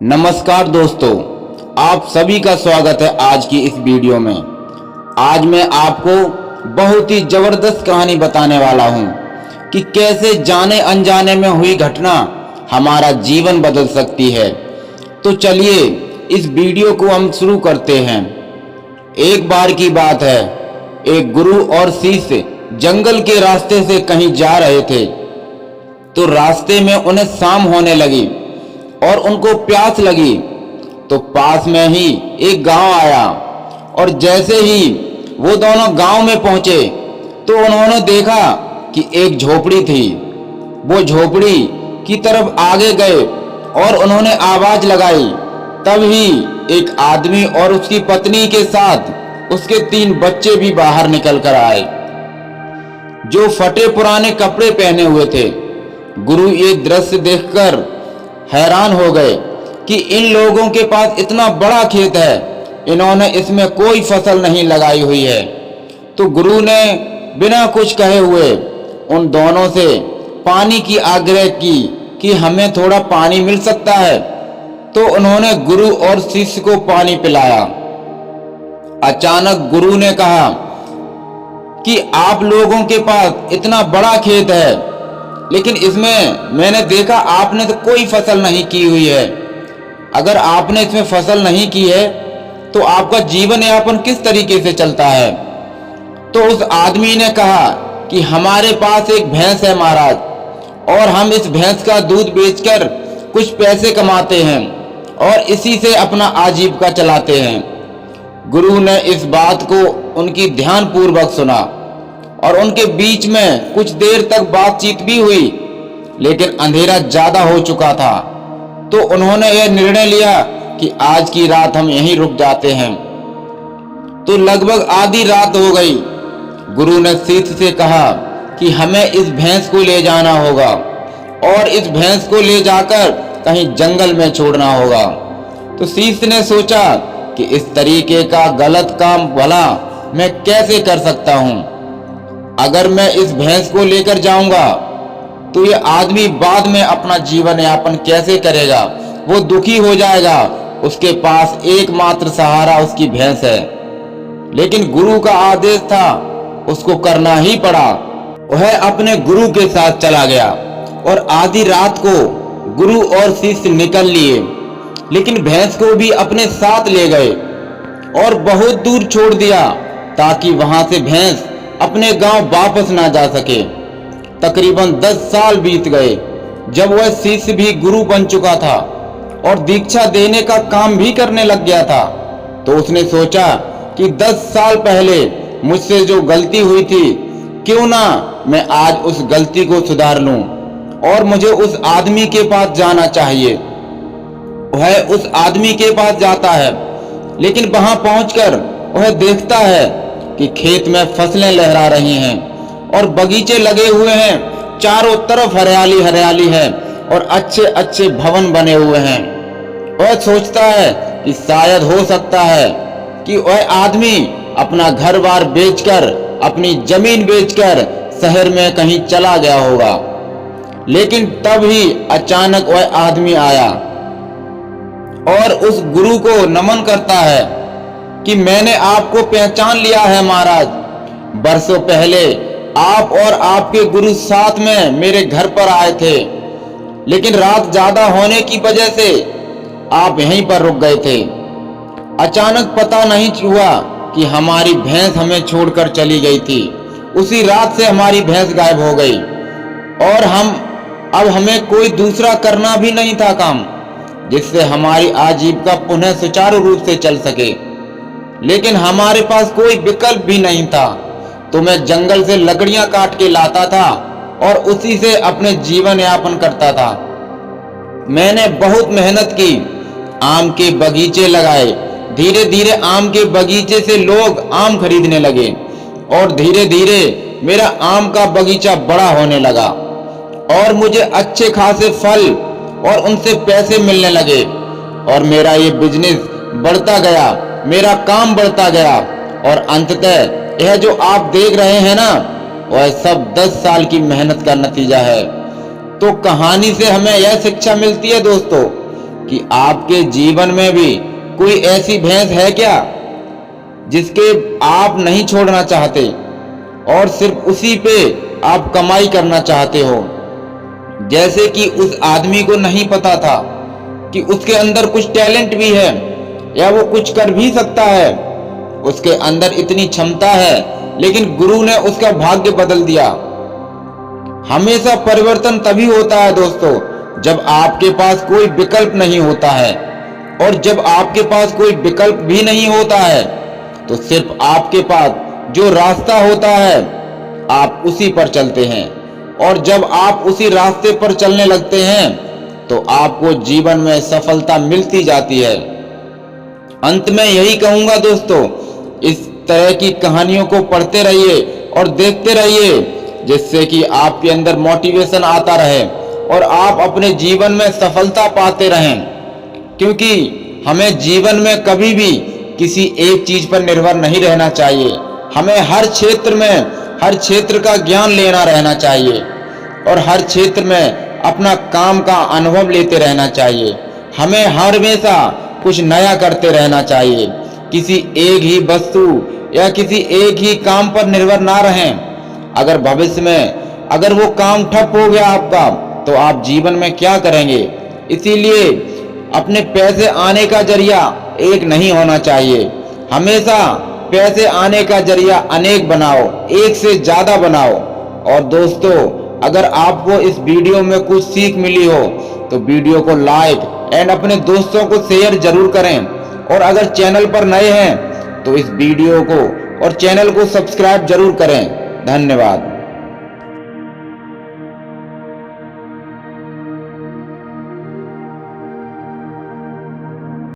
नमस्कार दोस्तों, आप सभी का स्वागत है आज की इस वीडियो में। आज मैं आपको बहुत ही जबरदस्त कहानी बताने वाला हूं कि कैसे जाने अनजाने में हुई घटना हमारा जीवन बदल सकती है। तो चलिए इस वीडियो को हम शुरू करते हैं। एक बार की बात है, एक गुरु और शिष्य जंगल के रास्ते से कहीं जा रहे थे। तो रास्ते में उन्हें शाम होने लगी और उनको प्यास लगी। तो पास में ही एक गांव आया और जैसे ही वो दोनों गांव में पहुंचे तो उन्होंने देखा कि एक झोपड़ी थी। वो झोपड़ी की तरफ आगे गए और उन्होंने आवाज लगाई। तभी एक आदमी और उसकी पत्नी के साथ उसके 3 बच्चे भी बाहर निकल कर आए, जो फटे पुराने कपड़े पहने हुए थे। गुरु ये दृश्य देखकर हैरान हो गए कि इन लोगों के पास इतना बड़ा खेत है, इन्होंने इसमें कोई फसल नहीं लगाई हुई है। तो गुरु ने बिना कुछ कहे हुए उन दोनों से पानी की आग्रह की कि हमें थोड़ा पानी मिल सकता है। तो उन्होंने गुरु और शिष्य को पानी पिलाया। अचानक गुरु ने कहा कि आप लोगों के पास इतना बड़ा खेत है, लेकिन इसमें मैंने देखा आपने तो कोई फसल नहीं की हुई है। अगर आपने इसमें फसल नहीं की है तो आपका जीवन यापन किस तरीके से चलता है? तो उस आदमी ने कहा कि हमारे पास एक भैंस है महाराज, और हम इस भैंस का दूध बेचकर कुछ पैसे कमाते हैं और इसी से अपना आजीविका चलाते हैं। गुरु ने इस बात को उनकी ध्यानपूर्वक सुना और उनके बीच में कुछ देर तक बातचीत भी हुई, लेकिन अंधेरा ज्यादा हो चुका था। तो उन्होंने यह निर्णय लिया कि आज की रात हम यहीं रुक जाते हैं। तो लगभग आधी रात हो गई। गुरु ने शिष्य से कहा कि हमें इस भैंस को ले जाना होगा और इस भैंस को ले जाकर कहीं जंगल में छोड़ना होगा। तो शिष्य ने सोचा कि इस तरीके का गलत काम भला मैं कैसे कर सकता हूं? अगर मैं इस भैंस को लेकर जाऊंगा तो ये आदमी बाद में अपना जीवन यापन कैसे करेगा? वो दुखी हो जाएगा। उसके पास एकमात्र सहारा उसकी भैंस है। लेकिन गुरु का आदेश था, उसको करना ही पड़ा। वह अपने गुरु के साथ चला गया और आधी रात को गुरु और शिष्य निकल लिए, लेकिन भैंस को भी अपने साथ ले गए और बहुत दूर छोड़ दिया ताकि वहां से भैंस अपने गांव वापस ना जा सके। तकरीबन 10 साल बीत गए। जब वह शिष्य भी गुरु बन चुका था और दीक्षा देने का काम भी करने लग गया था, तो उसने सोचा कि 10 साल पहले मुझसे जो गलती हुई थी, क्यों ना मैं आज उस गलती को सुधार लूं। और मुझे उस आदमी के पास जाना चाहिए। वह उस आदमी के पास जाता है, लेकिन वहां पहुंचकर वह देखता है कि खेत में फसलें लहरा रही हैं और बगीचे लगे हुए हैं। चारों तरफ हरियाली हरियाली है और अच्छे अच्छे भवन बने हुए हैं। वह सोचता है कि शायद हो सकता है कि वह आदमी अपना घर बार बेचकर, अपनी जमीन बेचकर शहर में कहीं चला गया होगा। लेकिन तभी अचानक वह आदमी आया और उस गुरु को नमन करता है कि मैंने आपको पहचान लिया है महाराज। बरसों पहले आप और आपके गुरु साथ में मेरे घर पर आए थे, लेकिन रात ज्यादा होने की वजह से आप यहीं पर रुक गए थे। अचानक पता नहीं हुआ कि हमारी भैंस हमें छोड़कर चली गई थी। उसी रात से हमारी भैंस गायब हो गई और अब हमें कोई दूसरा करना भी नहीं था काम, जिससे हमारी आजीविका पुनः सुचारू रूप से चल सके। लेकिन हमारे पास कोई विकल्प भी नहीं था। तो मैं जंगल से लकड़ियां काट के लाता था और उसी से अपने जीवन यापन करता था। मैंने बहुत मेहनत की, आम के बगीचे लगाए। धीरे धीरे आम के बगीचे से लोग आम खरीदने लगे और धीरे धीरे मेरा आम का बगीचा बड़ा होने लगा और मुझे अच्छे खासे फल और उनसे पैसे मिलने लगे और मेरा ये बिजनेस बढ़ता गया, मेरा काम बढ़ता गया और अंततः यह जो आप देख रहे हैं ना, वह सब 10 साल की मेहनत का नतीजा है। तो कहानी से हमें यह शिक्षा मिलती है दोस्तों कि आपके जीवन में भी कोई ऐसी भैंस है क्या जिसके आप नहीं छोड़ना चाहते और सिर्फ उसी पे आप कमाई करना चाहते हो। जैसे कि उस आदमी को नहीं पता था कि उसके अंदर कुछ टैलेंट भी है या वो कुछ कर भी सकता है, उसके अंदर इतनी क्षमता है, लेकिन गुरु ने उसका भाग्य बदल दिया। हमेशा परिवर्तन तभी होता है दोस्तों, जब आपके पास कोई विकल्प नहीं होता है। और जब आपके पास कोई विकल्प भी नहीं होता है तो सिर्फ आपके पास जो रास्ता होता है आप उसी पर चलते हैं। और जब आप उसी रास्ते पर चलने लगते हैं तो आपको जीवन में सफलता मिलती जाती है। अंत में यही कहूंगा दोस्तों, इस तरह की कहानियों को पढ़ते रहिए और देखते रहिए, जिससे कि आपके अंदर मोटिवेशन आता रहे और आप अपने जीवन में सफलता पाते रहें। क्योंकि हमें जीवन में कभी भी किसी एक चीज पर निर्भर नहीं रहना चाहिए। हमें हर क्षेत्र में हर क्षेत्र का ज्ञान लेना रहना चाहिए और हर क्षेत्र में अपना काम का अनुभव लेते रहना चाहिए। हमें हर हमेशा कुछ नया करते रहना चाहिए। किसी एक ही वस्तु या किसी एक ही काम पर निर्भर ना रहें। अगर भविष्य में अगर वो काम ठप हो गया आपका, तो आप जीवन में क्या करेंगे? इसीलिए अपने पैसे आने का जरिया एक नहीं होना चाहिए। हमेशा पैसे आने का जरिया अनेक बनाओ, एक से ज्यादा बनाओ। और दोस्तों, अगर आपको इस वीडियो में कुछ सीख मिली हो तो वीडियो को लाइक एंड अपने दोस्तों को शेयर जरूर करें। और अगर चैनल पर नए हैं तो इस वीडियो को और चैनल को सब्सक्राइब जरूर करें। धन्यवाद।